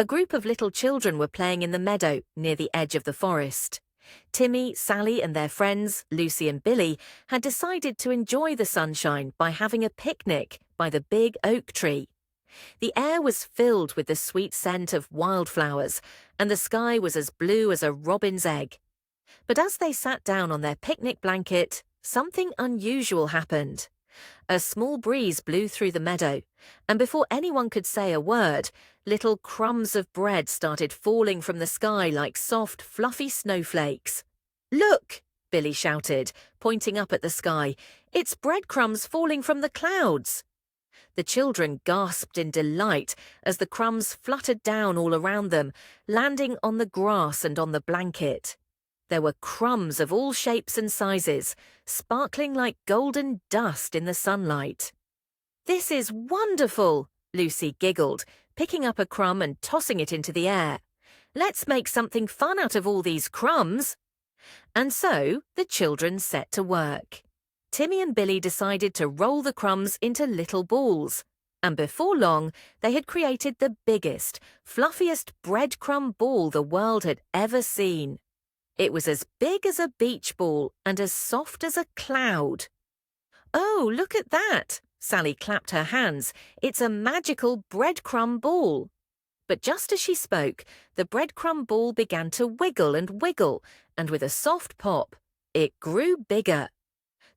A group of little children were playing in the meadow near the edge of the forest. Timmy, Sally and their friends, Lucy and Billy, had decided to enjoy the sunshine by having a picnic by the big oak tree. The air was filled with the sweet scent of wildflowers, and the sky was as blue as a robin's egg. But as they sat down on their picnic blanket, something unusual happened. A small breeze blew through the meadow, and before anyone could say a word, little crumbs of bread started falling from the sky like soft, fluffy snowflakes. "Look!" Billy shouted, pointing up at the sky. "It's breadcrumbs falling from the clouds." The children gasped in delight as the crumbs fluttered down all around them, landing on the grass and on the blanket. There were crumbs of all shapes and sizes, sparkling like golden dust in the sunlight. "This is wonderful," Lucy giggled, picking up a crumb and tossing it into the air. "Let's make something fun out of all these crumbs." And so the children set to work. Timmy and Billy decided to roll the crumbs into little balls, and before long they had created the biggest, fluffiest breadcrumb ball the world had ever seen. It was as big as a beach ball and as soft as a cloud. "Oh, look at that!" Sally clapped her hands. "It's a magical breadcrumb ball." But just as she spoke, the breadcrumb ball began to wiggle, and with a soft pop, it grew bigger.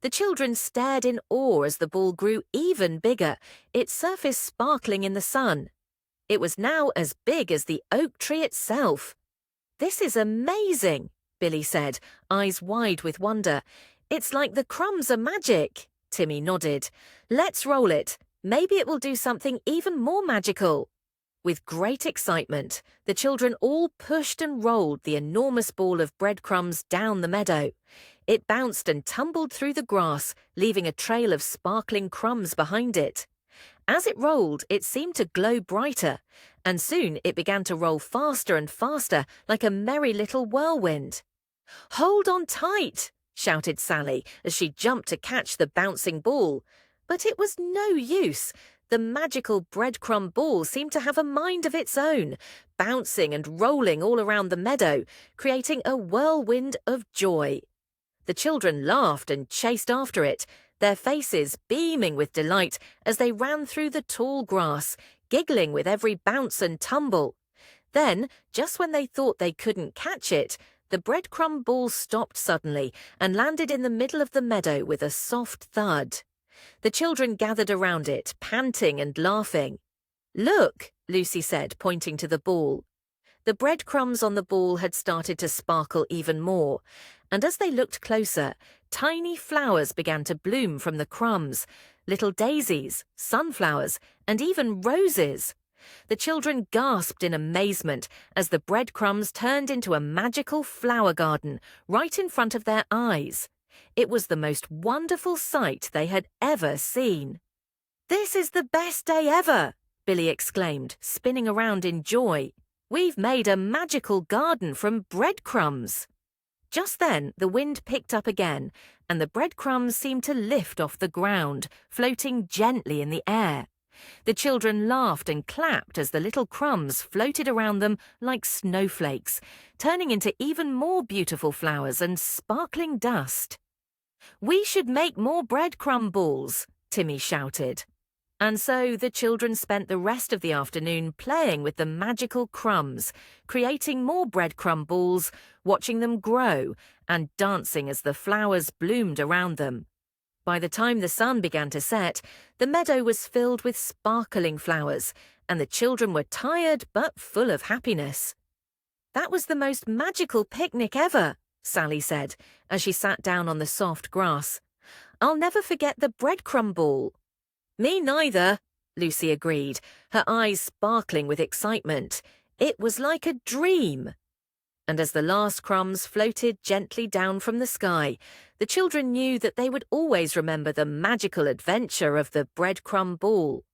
The children stared in awe as the ball grew even bigger, its surface sparkling in the sun. It was now as big as the oak tree itself. "This is amazing," Billy said, eyes wide with wonder. "It's like the crumbs are magic." Timmy nodded. "Let's roll it. Maybe it will do something even more magical." With great excitement, the children all pushed and rolled the enormous ball of breadcrumbs down the meadow. It bounced and tumbled through the grass, leaving a trail of sparkling crumbs behind it. As it rolled, it seemed to glow brighter, and soon it began to roll faster and faster like a merry little whirlwind. "Hold on tight!" shouted Sally as she jumped to catch the bouncing ball. But it was no use. The magical breadcrumb ball seemed to have a mind of its own, bouncing and rolling all around the meadow, creating a whirlwind of joy. The children laughed and chased after it, their faces beaming with delight as they ran through the tall grass, giggling with every bounce and tumble. Then, just when they thought they couldn't catch it, the breadcrumb ball stopped suddenly and landed in the middle of the meadow with a soft thud. The children gathered around it, panting and laughing. "Look," Lucy said, pointing to the ball. The breadcrumbs on the ball had started to sparkle even more, and as they looked closer, tiny flowers began to bloom from the crumbs, little daisies, sunflowers, and even roses. The children gasped in amazement as the breadcrumbs turned into a magical flower garden right in front of their eyes. It was the most wonderful sight they had ever seen. "This is the best day ever!" Billy exclaimed, spinning around in joy. "We've made a magical garden from breadcrumbs." Just then, the wind picked up again, and the breadcrumbs seemed to lift off the ground, floating gently in the air. The children laughed and clapped as the little crumbs floated around them like snowflakes, turning into even more beautiful flowers and sparkling dust. "We should make more breadcrumb balls," Timmy shouted. And so the children spent the rest of the afternoon playing with the magical crumbs, creating more breadcrumb balls, watching them grow, and dancing as the flowers bloomed around them. By the time the sun began to set, the meadow was filled with sparkling flowers, and the children were tired but full of happiness. "That was the most magical picnic ever," Sally said, as she sat down on the soft grass. "I'll never forget the breadcrumb ball." "Me neither," Lucy agreed, her eyes sparkling with excitement. "It was like a dream." And as the last crumbs floated gently down from the sky, the children knew that they would always remember the magical adventure of the breadcrumb ball.